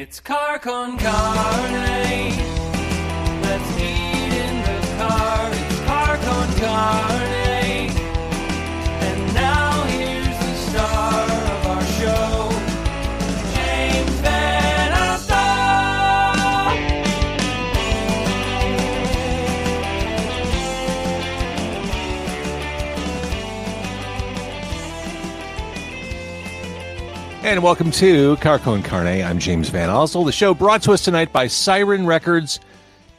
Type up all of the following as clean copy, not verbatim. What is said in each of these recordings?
It's car con carne. Let's eat in the car. It's car con carne. And now here's the star of our show, James Van Alstyne. And welcome to Car con Carne. I'm James Van Alstyne. The show brought to us tonight by Siren Records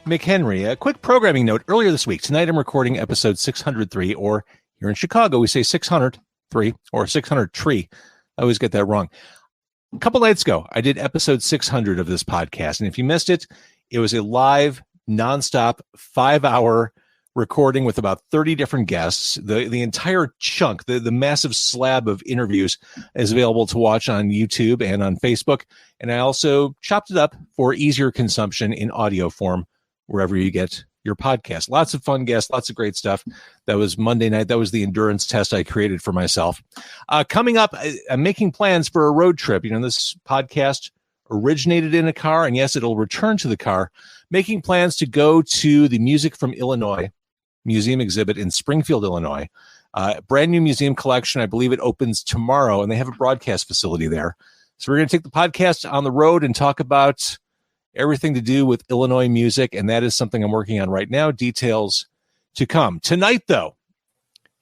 McHenry. A quick programming note. Earlier this week, tonight I'm recording episode 603, or here in Chicago, we say 603 or 600 tree. I always get that wrong. A couple nights ago, I did episode 600 of this podcast. And if you missed it, it was a live, nonstop, 5-hour recording with about 30 different guests. The entire chunk, the massive slab of interviews is available to watch on YouTube and on Facebook. And I also chopped it up for easier consumption in audio form wherever you get your podcast. Lots of fun guests, lots of great stuff. That was Monday night. That was the endurance test I created for myself. Coming up, I'm making plans for a road trip. You know, this podcast originated in a car, and yes, it'll return to the car. Making plans to go to the Music from Illinois museum exhibit in Springfield, Illinois. Brand new museum collection. I believe it opens tomorrow, and they have a broadcast facility there. So we're going to take the podcast on the road and talk about everything to do with Illinois music, and that is something I'm working on right now. Details to come. Tonight, though,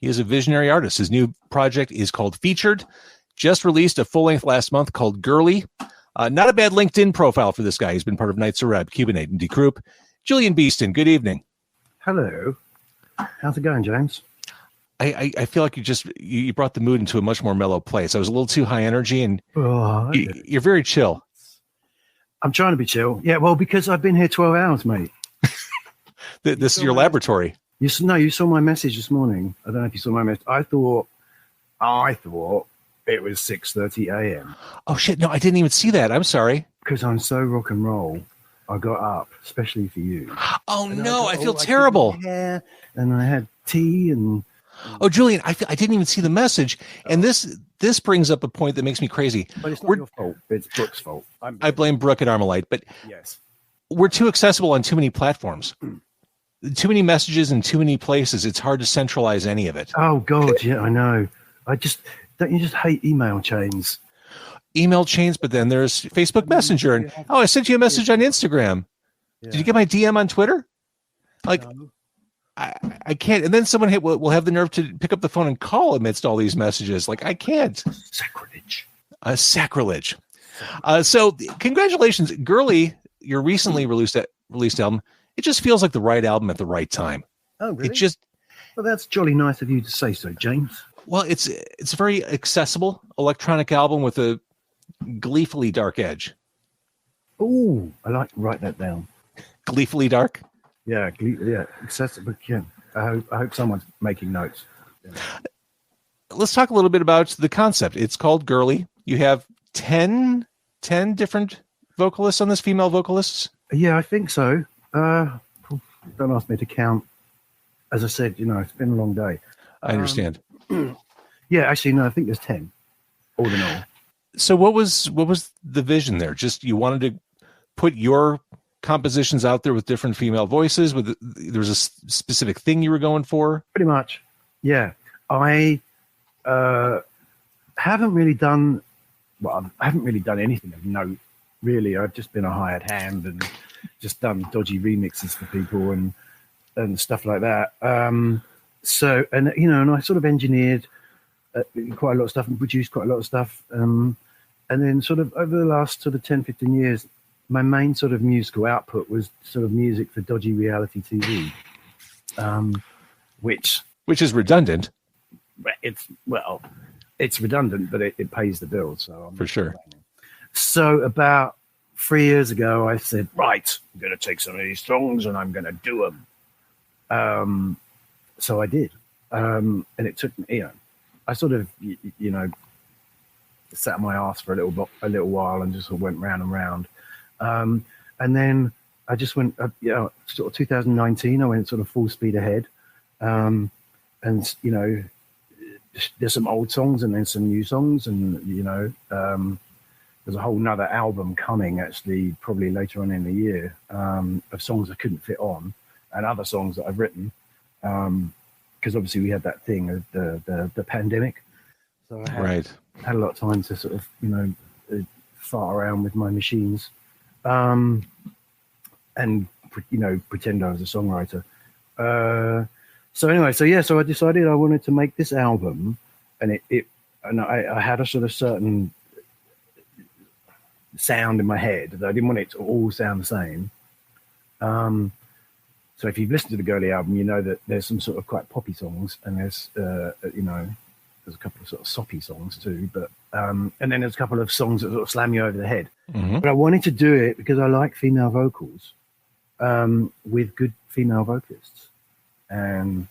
he is a visionary artist. His new project is called Featured. Just released a full-length last month called Girly. Not a bad LinkedIn profile for this guy. He's been part of Nitzer Ebb, Cubanate and Die Krupps. Julian Beeston, good evening. Hello. How's it going, James? I feel like you brought the mood into a much more mellow place. I was a little too high energy, and you're very chill. I'm trying to be chill. Yeah, well, because I've been here 12 hours, mate. This is your laboratory. You saw my message this morning. I don't know if you saw my message. I thought it was 6:30 a.m. Oh, shit. No, I didn't even see that. I'm sorry. Because I'm so rock and roll, I got up, especially for you. Oh, no, I feel terrible. And I had tea and... Oh, Julian, I didn't even see the message. And this brings up a point that makes me crazy. But it's not your fault. It's Brooke's fault. I blame Brooke at Armalite. But yes, we're too accessible on too many platforms. Too many messages in too many places. It's hard to centralize any of it. Oh, God, yeah, I know. Don't you just hate email chains? Email chains, but then there's Facebook Messenger. And, I sent you a message on Instagram. Yeah. Did you get my DM on Twitter? Like... No. I can't. And then someone will have the nerve to pick up the phone and call amidst all these messages. Like, I can't. Sacrilege. Sacrilege. So congratulations. Girly, your recently released album. It just feels like the right album at the right time. Oh, really? Well, that's jolly nice of you to say so, James. Well, it's a very accessible electronic album with a gleefully dark edge. Oh, I like to write that down. Gleefully dark? Yeah, accessible. Yeah. I hope someone's making notes. Yeah. Let's talk a little bit about the concept. It's called Girly. You have 10 different vocalists on this, female vocalists? Yeah, I think so. Don't ask me to count. As I said, it's been a long day. I understand. Yeah, actually, no, I think there's 10, all in all. So what was the vision there? Just you wanted to put your compositions out there with different female voices? There was a specific thing you were going for? Pretty much, yeah. I haven't really done anything of note, really. I've just been a hired hand and just done dodgy remixes for people and stuff like that. And I sort of engineered quite a lot of stuff and produced quite a lot of stuff. And then sort of over the last sort of 10, 15 years, my main sort of musical output was sort of music for dodgy reality TV, which is redundant. It's redundant, but it pays the bills. So for sure. So about 3 years ago, I said, right, I'm going to take some of these songs and I'm going to do them. So I did, and it took me. I sort of sat on my ass for a little while and just sort of went round and round. And then I just went, sort of 2019, I went sort of full speed ahead. And, there's some old songs and then some new songs. And, there's a whole nother album coming actually probably later on in the year of songs I couldn't fit on and other songs that I've written because obviously we had that thing of the pandemic, so I had a lot of time to sort of fart around with my machines and pretend I was a songwriter. So I decided I wanted to make this album, and I had a sort of certain sound in my head that I didn't want it to all sound the same. So if you've listened to the Girly album, you know that there's some sort of quite poppy songs, and there's there's a couple of sort of soppy songs too, but and then there's a couple of songs that sort of slam you over the head. Mm-hmm. But I wanted to do it because I like female vocals with good female vocalists, and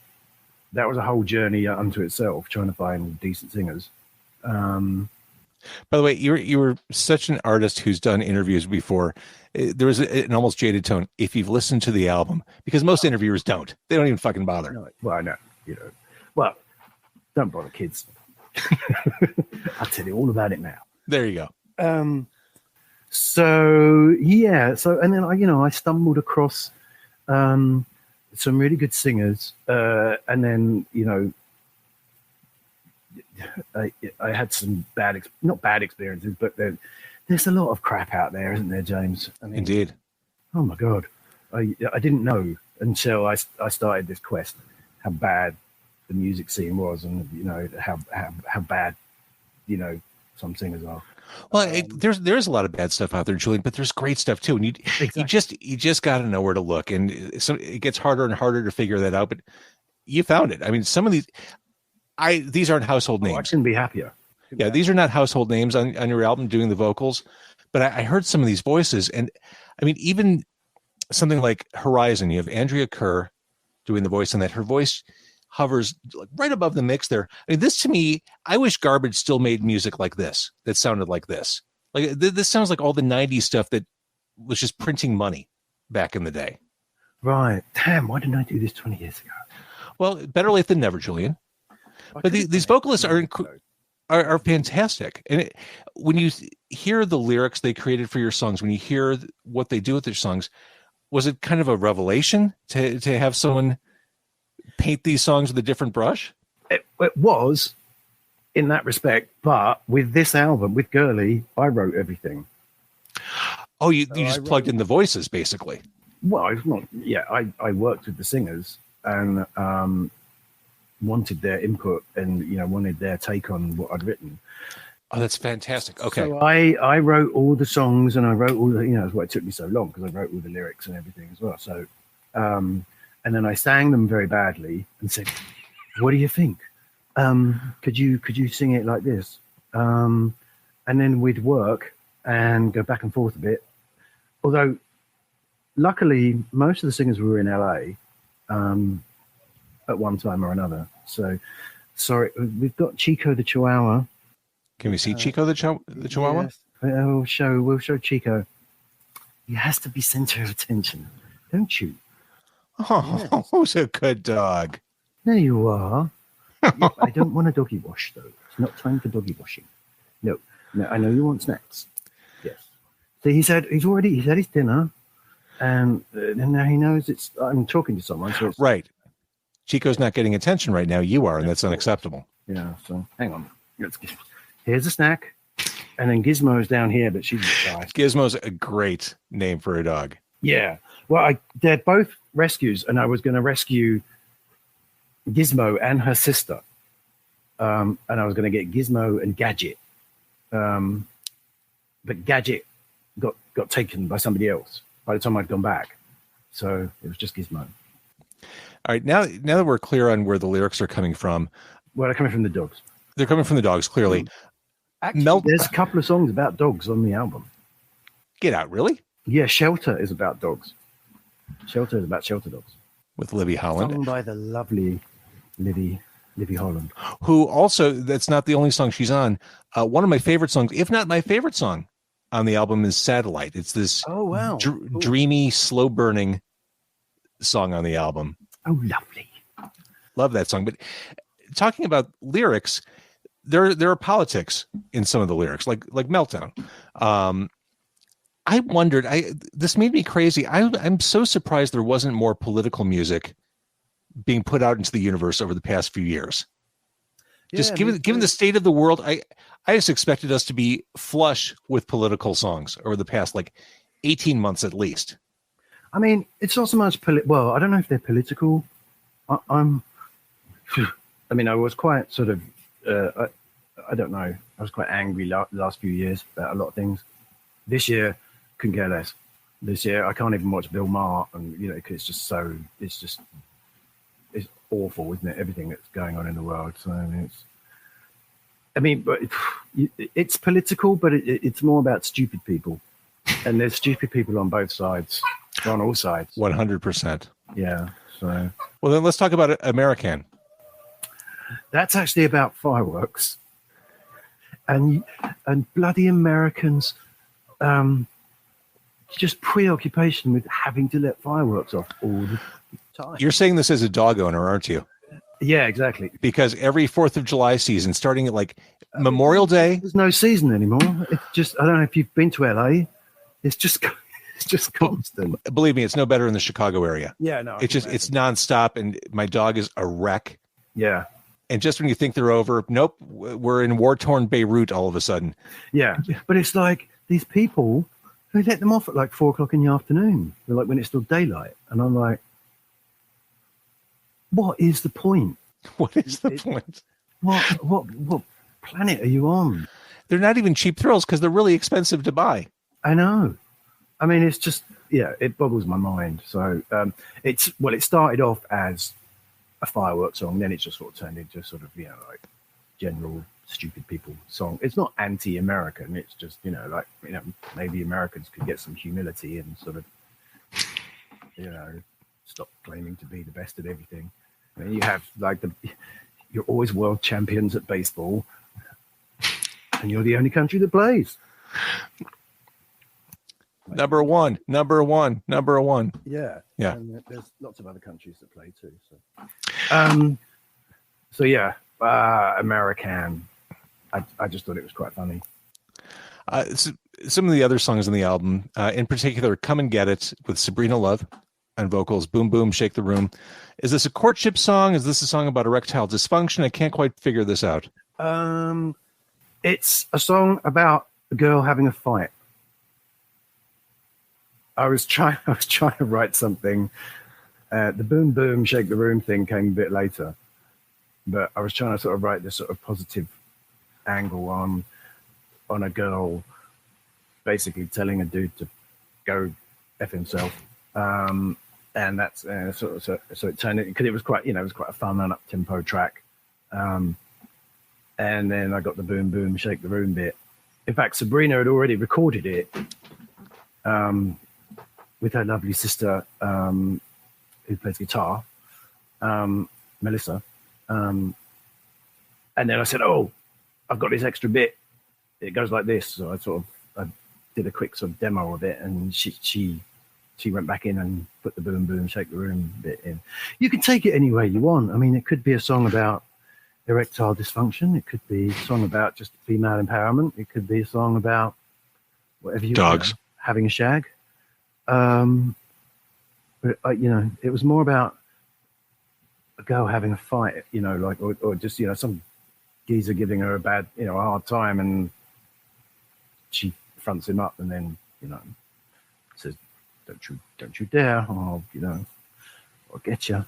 that was a whole journey unto itself, trying to find decent singers. By the way, you were such an artist who's done interviews before. There was an almost jaded tone if you've listened to the album, because most interviewers don't. They don't even fucking bother. No, well, I know, Well, don't bother, kids. I'll tell you all about it now. There you go. So and then I stumbled across some really good singers, and then I had some not bad experiences, but there's a lot of crap out there, isn't there, James? I mean, indeed. Oh my God, I didn't know until I started this quest how bad the music scene was, and how bad some singers are. Well, there's a lot of bad stuff out there, Julian, but there's great stuff too, and you just got to know where to look, and it gets harder and harder to figure that out. But you found it. I mean, some of these aren't household names. I couldn't be happier. These are not household names on your album doing the vocals, but I heard some of these voices, and I mean, even something like Horizon, you have Andrea Kerr doing the voice on that. Her voice hovers right above the mix there. I mean, this to me, I wish Garbage still made music like this, that sounded like this. Like this sounds like all the 90s stuff that was just printing money back in the day. Right. Damn, why didn't I do this 20 years ago? Well, better late than never, Julian. But these vocalists are fantastic. And when you hear the lyrics they created for your songs, when you hear what they do with their songs, was it kind of a revelation to have someone paint these songs with a different brush? It was in that respect, but with this album, with Girly, I wrote everything. Oh, you just plugged in the voices, basically. Well, it's not. Yeah, I worked with the singers and wanted their input and wanted their take on what I'd written. Oh, that's fantastic. Okay. So I wrote all the songs, and I wrote all the, that's why it took me so long, because I wrote all the lyrics and everything as well. So, and then I sang them very badly and said, "What do you think? Could you sing it like this?" And then we'd work and go back and forth a bit. Although, luckily, most of the singers were in LA at one time or another. So, sorry, we've got Chico the Chihuahua. Can we see Chico the Chihuahua? Yes. We'll show Chico. He has to be center of attention, don't you? Oh, yes. Who's a good dog? There you are. Yep, I don't want a doggy wash, though. It's not time for doggy washing. No, I know you want snacks. Yes. So he's had his dinner, and now he knows I'm talking to someone. So right. Chico's not getting attention right now. You are, and that's unacceptable. Yeah. So hang on. Here's a snack, and then Gizmo's down here, but she's shy. Gizmo's a great name for a dog. Yeah. Well, they're both rescues, and I was going to rescue Gizmo and her sister, and I was going to get Gizmo and Gadget, but Gadget got taken by somebody else by the time I'd gone back, so it was just Gizmo. All right, now that we're clear on where the lyrics are coming from, well, they're coming from the dogs. They're coming from the dogs, clearly. Actually, there's a couple of songs about dogs on the album. Get out, really? Yeah, Shelter is about dogs. Shelter is about shelter dogs. With Libby Holland. Sung by the lovely Libby Holland. Who also, that's not the only song she's on. One of my favorite songs, if not my favorite song on the album, is Satellite. It's this dreamy, slow-burning song on the album. Oh, lovely. Love that song. But talking about lyrics, there are politics in some of the lyrics, like Meltdown. I wondered. This made me crazy. I'm so surprised there wasn't more political music being put out into the universe over the past few years. Just given the state of the world, I just expected us to be flush with political songs over the past 18 months at least. I mean, it's not so much well, I don't know if they're political. I was quite sort of I don't know. I was quite angry last few years about a lot of things. This year, couldn't care less. This year, I can't even watch Bill Maher, and cause it's awful, isn't it? Everything that's going on in the world. So but it's political, but it's more about stupid people, and there's stupid people on both sides, on all sides. 100%. Yeah. So. Well, then let's talk about American. That's actually about fireworks, and bloody Americans, just preoccupation with having to let fireworks off all the time. You're saying this as a dog owner, aren't you? Yeah, exactly. Because every 4th of July season, starting at Memorial Day, there's no season anymore. It's just, I don't know if you've been to LA. It's just constant. Believe me, it's no better in the Chicago area. Yeah, no. It's nonstop, and my dog is a wreck. Yeah. And just when you think they're over, nope, we're in war-torn Beirut all of a sudden. Yeah, but it's like these people who let them off at 4:00 in the afternoon, when it's still daylight, and I'm like, what is the point? What is the point? What planet are you on? They're not even cheap thrills because they're really expensive to buy. I know. I mean, it's just, it boggles my mind. So it started off as a fireworks song, then it just sort of turned into general stupid people song. It's not anti-American. It's just, maybe Americans could get some humility and sort of, stop claiming to be the best at everything. I mean, you have you're always world champions at baseball, and you're the only country that plays. Number one. Yeah. Yeah. And there's lots of other countries that play too. So, American. I just thought it was quite funny. Some of the other songs on the album, in particular, "Come and Get It" with Sabrina Love on vocals, "Boom Boom Shake the Room." Is this a courtship song? Is this a song about erectile dysfunction? I can't quite figure this out. It's a song about a girl having a fight. I was trying to write something. The "Boom Boom Shake the Room" thing came a bit later, but I was trying to sort of write this sort of positive angle on a girl basically telling a dude to go F himself. And that's so it turned it, because it was quite a fun and up tempo track. And then I got the "Boom Boom Shake the Room" bit. In fact, Sabrina had already recorded it with her lovely sister who plays guitar, Melissa. And then I said, "Oh, I've got this extra bit. It goes like this." So I did a quick sort of demo of it, and she went back in and put the "Boom Boom Shake the Room" bit in. You can take it any way you want. I mean, it could be a song about erectile dysfunction. It could be a song about just female empowerment. It could be a song about whatever you dogs want, having a shag. But it was more about a girl having a fight, or just some geezer giving her a hard time, and she fronts him up and then says, don't you dare, or I'll get you.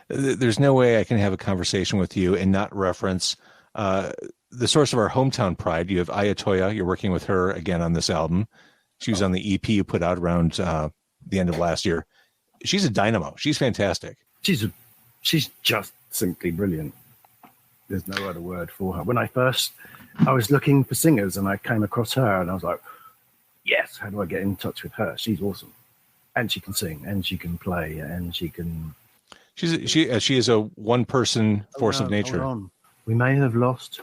There's no way I can have a conversation with you and not reference the source of our hometown pride. You have Ayatoya. You're working with her again on this album. She was on the EP you put out around the end of last year. She's a dynamo. She's fantastic. She's just simply brilliant. There's no other word for her. When I was looking for singers and I came across her and I was like, yes, how do I get in touch with her? She's awesome. And she can sing and she can play and she can... She is a one-person force of nature. Hold on. We may have lost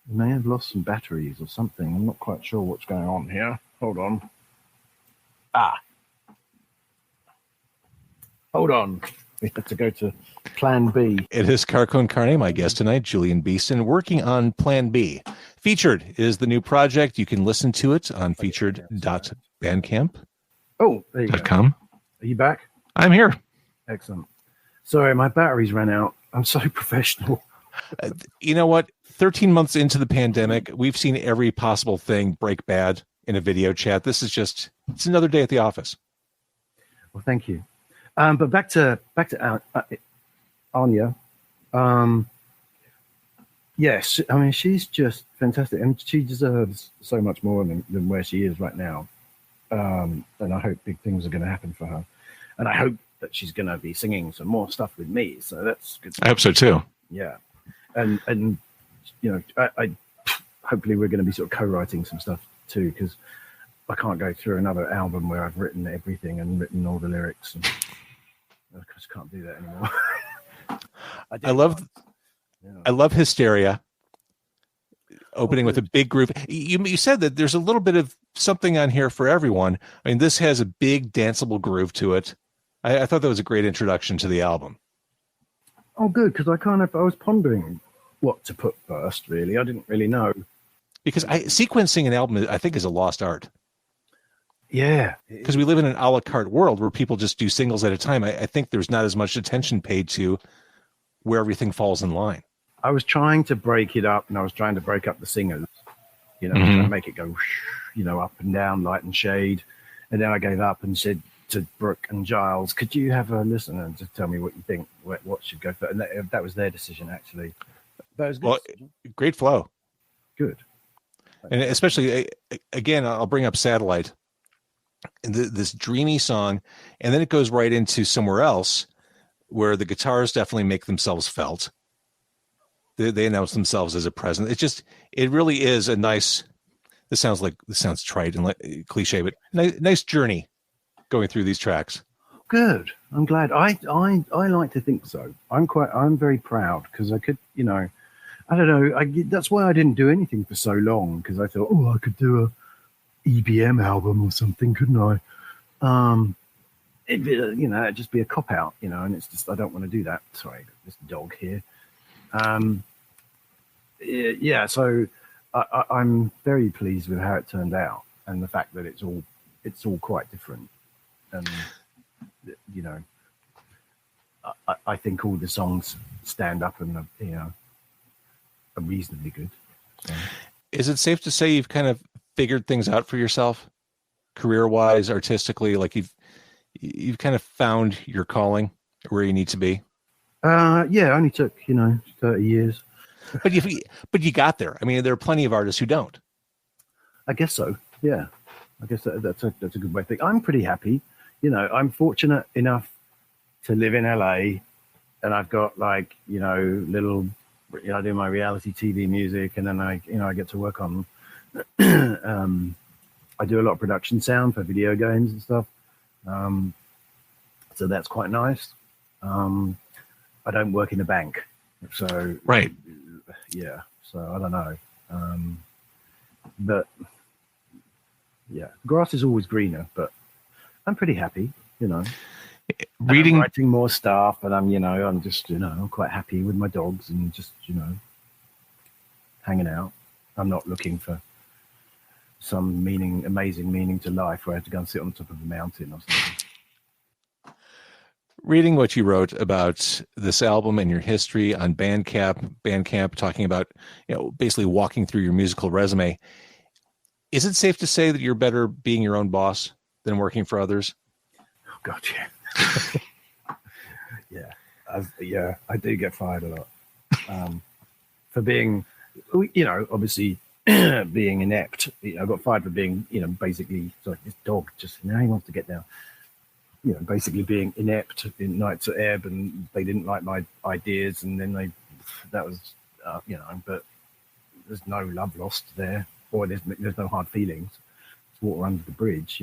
some batteries or something. I'm not quite sure what's going on here. Hold on. Hold on. We had to go to Plan B. It is Carcon Carne, my guest tonight, Julian Beeston, working on Plan B. Featured is the new project. You can listen to it on featured.bandcamp.com. Oh, there you go. Are you back? I'm here. Excellent. Sorry, my batteries ran out. I'm so professional. You know what? 13 months into the pandemic, we've seen every possible thing break bad in a video chat. This is just, it's another day at the office. Well, thank you. But back to Anya. Yes, I mean, she's just fantastic, and she deserves so much more than where she is right now. And I hope big things are going to happen for her. And I hope that she's going to be singing some more stuff with me. So that's good. I hope so too. Yeah. And you know, I hopefully we're going to be sort of co-writing some stuff too, because I can't go through another album where I've written everything and written all the lyrics. And I just can't do that anymore. I love Hysteria. Opening with a big groove. You said that there's a little bit of something on here for everyone. I mean, this has a big danceable groove to it. I thought that was a great introduction to the album. Oh, good, because I was pondering what to put first, really. I didn't really know. Because sequencing an album, I think, is a lost art. Yeah. Because we live in an a la carte world where people just do singles at a time. I think there's not as much attention paid to where everything falls in line. I was trying to break it up, and I was trying to break up the singers, trying to make it go, up and down, light and shade. And then I gave up and said to Brooke and Giles, could you have a listen and just tell me what you think, what should go for? And that was their decision, actually. That was good. Well, great flow. Good. And especially, again, I'll bring up Satellite, this dreamy song, and then it goes right into Somewhere Else, where the guitars definitely make themselves felt. They announce themselves as a presence. It really is a nice, this sounds trite and cliche, but nice journey going through these tracks. Good. I'm glad. I like to think so. I'm very proud because I could, I don't know. That's why I didn't do anything for so long, because I thought, I could do a EBM album or something, couldn't I? It'd just be a cop out, and it's just, I don't want to do that. Sorry, this dog here. So I'm very pleased with how it turned out, and the fact that it's all quite different. And I think all the songs stand up and are reasonably good. So. Is it safe to say you've kind of figured things out for yourself, career-wise, artistically? Like you've kind of found your calling, where you need to be? It only took 30 years. But you got there. I mean, there are plenty of artists who don't. I guess so. Yeah, I guess that's a good way to think. I'm pretty happy. I'm fortunate enough to live in LA, and I've got little. I do my reality TV music, and then I get to work on. I do a lot of production sound for video games and stuff. So that's quite nice. I don't work in a bank, so right. Yeah, so I don't know. But yeah, grass is always greener. But I'm pretty happy, Reading, I'm writing more stuff, and I'm just, I'm quite happy with my dogs and just, hanging out. I'm not looking for some amazing meaning to life where I have to go and sit on top of a mountain or something. Reading what you wrote about this album and your history on Bandcamp, talking about, basically walking through your musical resume. Is it safe to say that you're better being your own boss than working for others? Oh, God, yeah. I do get fired a lot for being, obviously being inept. I got fired for being, basically, sorry, this dog just now he wants to get down. Basically being inept in Nitzer Ebb, and they didn't like my ideas, and then that was, but there's no love lost there, or there's no hard feelings. It's water under the bridge,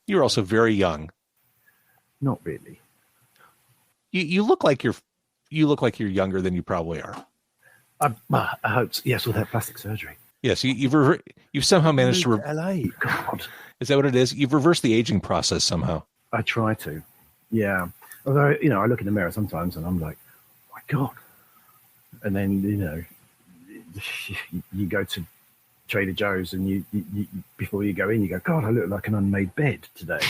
You're also very young. Not really. You look like you're younger than you probably are. I hope so. Yes, with that plastic surgery. Yes, you've somehow managed to LA. God, is that what it is? You've reversed the aging process somehow. I try to. Yeah. Although, I look in the mirror sometimes and I'm like, oh my God. And then, you go to Trader Joe's and you before you go in, you go, God, I look like an unmade bed today.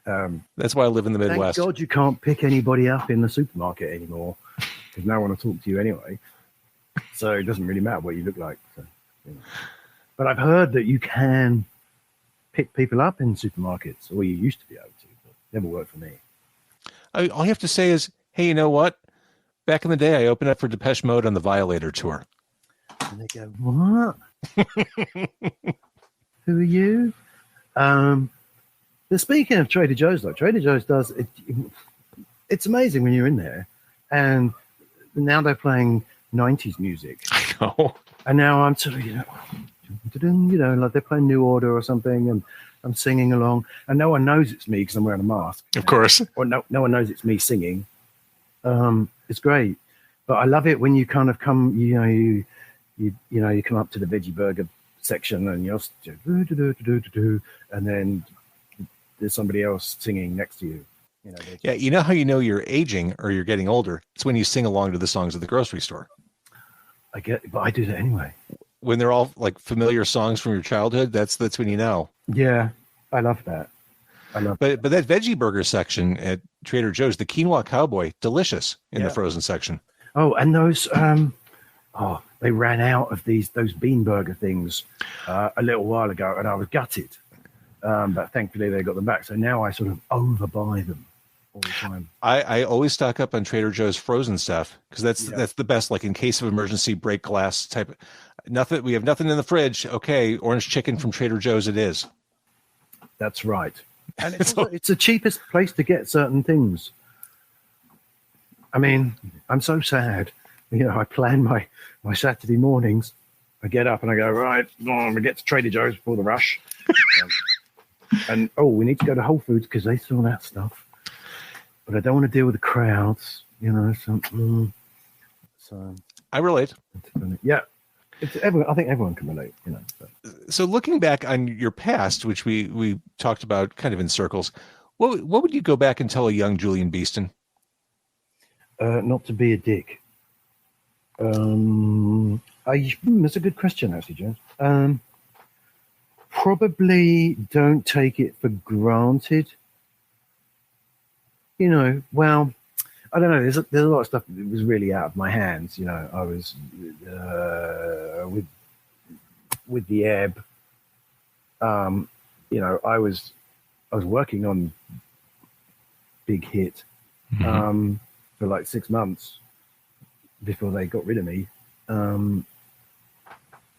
That's why I live in the Midwest. Thank God you can't pick anybody up in the supermarket anymore because no one will talk to you anyway. So it doesn't really matter what you look like. So, But I've heard that you can pick people up in supermarkets, or you used to be able to, but it never worked for me. All you have to say is, hey, you know what? Back in the day, I opened up for Depeche Mode on the Violator tour. And they go, what? Who are you? But speaking of Trader Joe's, though, Trader Joe's does it. It's amazing when you're in there, and now they're playing 90s music. I know. And now I'm sort of, like they're playing New Order or something, and I'm singing along, and no one knows it's me because I'm wearing a mask. Of course. Or no one knows it's me singing. It's great, but I love it when you kind of come, you come up to the veggie burger section and you're, and then there's somebody else singing next to you. Yeah, you know how you know you're aging or you're getting older? It's when you sing along to the songs at the grocery store. I get it, but I do that anyway. When they're all like familiar songs from your childhood, that's when you know. Yeah, I love that. But that veggie burger section at Trader Joe's, the quinoa cowboy, delicious in the frozen section. Oh, and those they ran out of those bean burger things a little while ago, and I was gutted. But thankfully they got them back. So now I sort of overbuy them all the time. I always stock up on Trader Joe's frozen stuff because that's the best. Like in case of emergency, break glass type. Nothing. We have nothing in the fridge. Okay, orange chicken from Trader Joe's. It is. That's right. And it's the cheapest place to get certain things. I mean, I'm so sad. I plan my Saturday mornings. I get up and I go, right, I'm going to get to Trader Joe's before the rush. And we need to go to Whole Foods because they sell that stuff. But I don't want to deal with the crowds, So I relate. Yeah. I think everyone can relate, So looking back on your past, which we talked about kind of in circles, what would you go back and tell a young Julian Beeston? Not to be a dick. That's a good question, actually, James. Probably don't take it for granted. Well, I don't know. There's a lot of stuff that was really out of my hands. I was with the Ebb. I was working on Big Hit for like 6 months before they got rid of me. And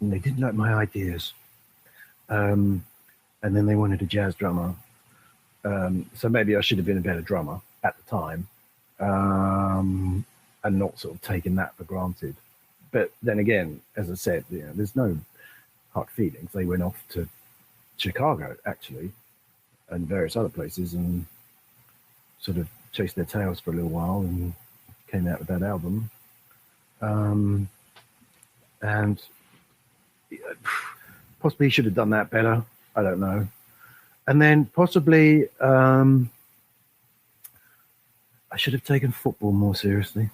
they didn't like my ideas. And then they wanted a jazz drummer. So maybe I should have been a better drummer at the time. And not sort of taking that for granted. But then again, as I said, there's no hard feelings. They went off to Chicago, actually, and various other places, and sort of chased their tails for a little while and came out with that album. And possibly should have done that better. I don't know. And then possibly I should have taken football more seriously.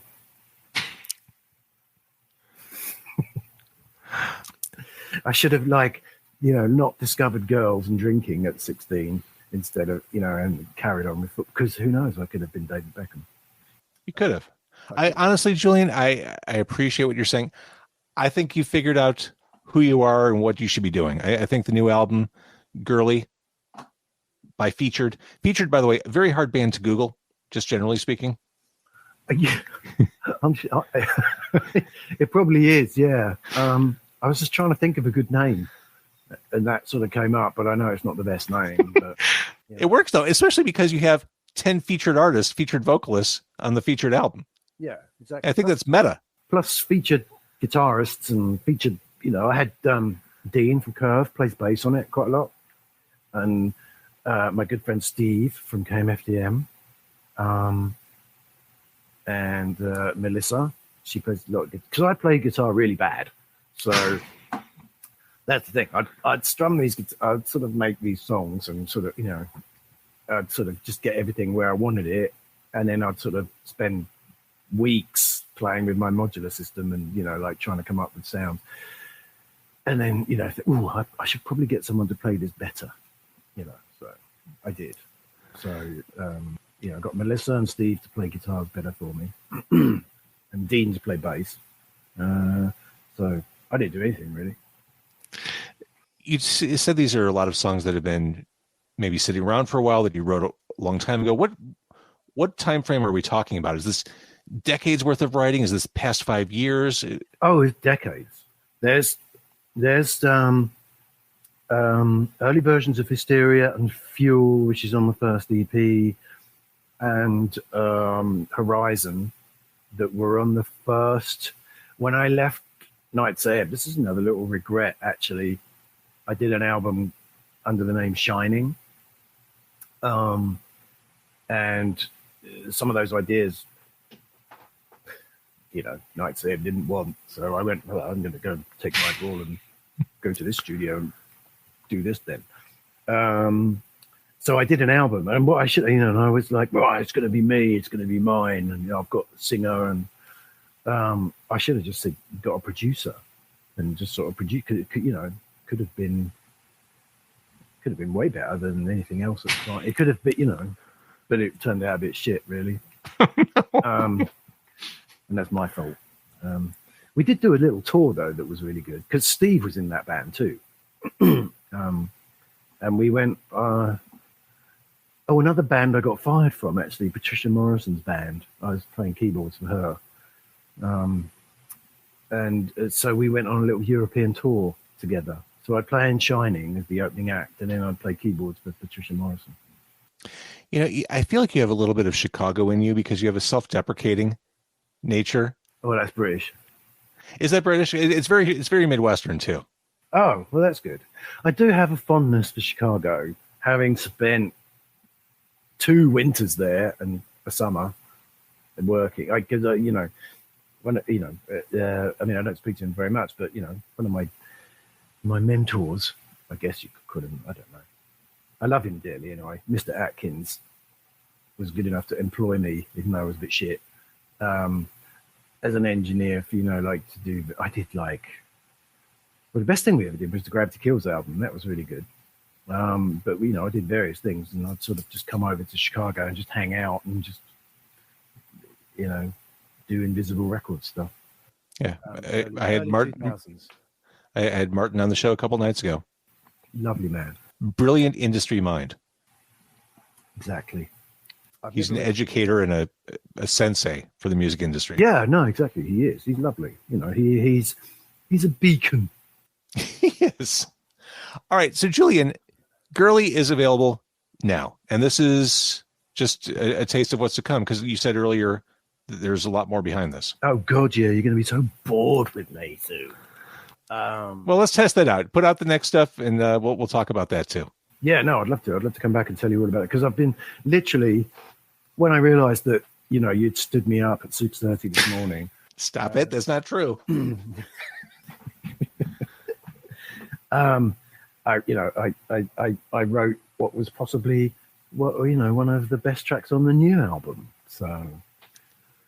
I should have not discovered girls and drinking at 16 instead of, and carried on with football. Because who knows, I could have been David Beckham. You could have. I honestly, Julian, I appreciate what you're saying. I think you figured out who you are and what you should be doing. I think the new album, Girly, by Featured, by the way, a very hard band to Google, just generally speaking. Yeah, it probably is. Yeah. I was just trying to think of a good name, and that sort of came up, but I know it's not the best name. But It works though, especially because you have 10 featured artists, featured vocalists on the featured album. Yeah, exactly. I think that's meta. Plus featured guitarists and featured, I had Dean from Curve plays bass on it quite a lot, and my good friend Steve from KMFDM, and Melissa, she plays a lot because I play guitar really bad. So that's the thing. I'd strum these. I'd sort of make these songs and sort of, I'd sort of just get everything where I wanted it, and then I'd sort of spend weeks playing with my modular system and, like trying to come up with sounds. And then, I should probably get someone to play this better, so I did. So, I got Melissa and Steve to play guitars better for me and Dean to play bass. So I didn't do anything really. You said these are a lot of songs that have been maybe sitting around for a while that you wrote a long time ago. What time frame are we talking about? Is this decades worth of writing? Is this past 5 years? Oh, it's decades. There's early versions of Hysteria and Fuel, which is on the first EP, and Horizon that were on the first. When I left Nitzer Ebb, this is another little regret actually. I did an album under the name Shining, and some of those ideas, Nitzer Ebb didn't want. So I went, well, I'm going to go take my ball and go to this studio and do this then. So I did an album, and what I should, and I was like, well, it's going to be me, it's going to be mine, and I've got a singer, and I should have just said, got a producer, and just sort of produce. Could have been way better than anything else at the time. It could have been, but it turned out a bit shit, really. And that's my fault. We did do a little tour though that was really good because Steve was in that band too. And we went. Another band I got fired from actually, Patricia Morrison's band. I was playing keyboards for her. And so we went on a little European tour together. So I'd play in Shining as the opening act, and then I'd play keyboards for Patricia Morrison. I feel like you have a little bit of Chicago in you because you have a self-deprecating nature. Oh, that's British. Is that British? It's very Midwestern too. Oh, well, that's good. I do have a fondness for Chicago, having spent 2 winters there and a summer and working. Because I don't speak to him very much, but one of my mentors, I guess you could call him. I don't know. I love him dearly anyway. Mr. Atkins was good enough to employ me, even though I was a bit shit, as an engineer for, to do. I did the best thing we ever did was the Gravity Kills album. That was really good. But I did various things, and I'd sort of just come over to Chicago and just hang out and just, do Invisible Records stuff. Yeah, I had Martin. 2000s. I had Martin on the show a couple nights ago. Lovely man. Brilliant industry mind. Exactly. He's an educator and a sensei for the music industry. Yeah, no, exactly. He is. He's lovely. He's a beacon. He is. All right. So, Julian, Girly is available now. And this is just a taste of what's to come, because you said earlier that there's a lot more behind this. Oh, God, yeah. You're going to be so bored with me, too. Well, let's test that out. Put out the next stuff, and we'll talk about that, too. Yeah, no, I'd love to. I'd love to come back and tell you all about it, because I've been literally, when I realized that, you'd stood me up at 6:30 this morning. Stop it. That's not true. I wrote what was possibly one of the best tracks on the new album. So,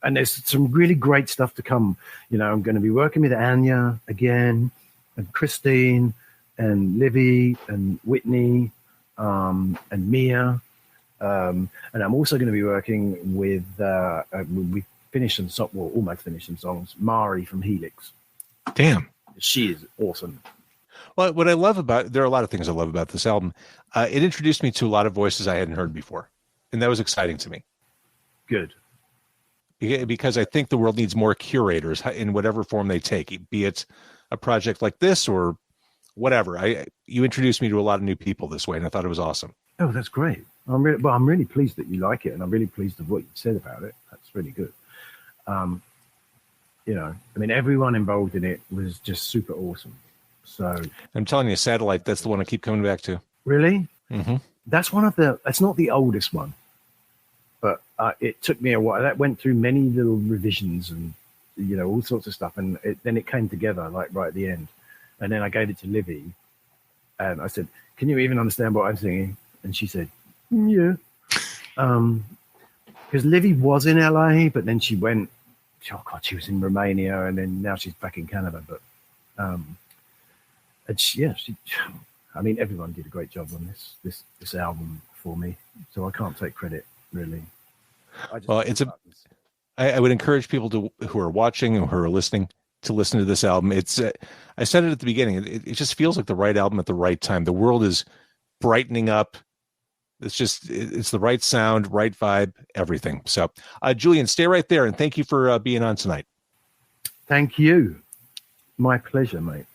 and there's some really great stuff to come. I'm going to be working with Anya again, and Christine, and Livy, and Whitney, and Mia, and I'm also going to be working with. We finished some almost finished some songs. Mari from Helix. Damn, she is awesome. Well, what I love there are a lot of things I love about this album. It introduced me to a lot of voices I hadn't heard before, and that was exciting to me. Good. Because I think the world needs more curators in whatever form they take, be it a project like this or whatever. You introduced me to a lot of new people this way, and I thought it was awesome. Oh, that's great. I'm really pleased that you like it, and I'm really pleased with what you said about it. That's really good. Everyone involved in it was just super awesome. So I'm telling you, Satellite, that's the one I keep coming back to. Really? Mm-hmm. That's it's not the oldest one, but it took me a while. That went through many little revisions and, all sorts of stuff. And then it came together right at the end. And then I gave it to Livy and I said, can you even understand what I'm singing? And she said, yeah. Because Livy was in LA, but then she went. Oh God, she was in Romania, and then now she's back in Canada. But and I mean, everyone did a great job on this album for me, so I can't take credit really. Well, I would encourage people who are watching or who are listening to listen to this album. It's I said it at the beginning. It just feels like the right album at the right time. The world is brightening up. It's the right sound, right vibe, everything. So, Julian, stay right there, and thank you for being on tonight. Thank you. My pleasure, mate.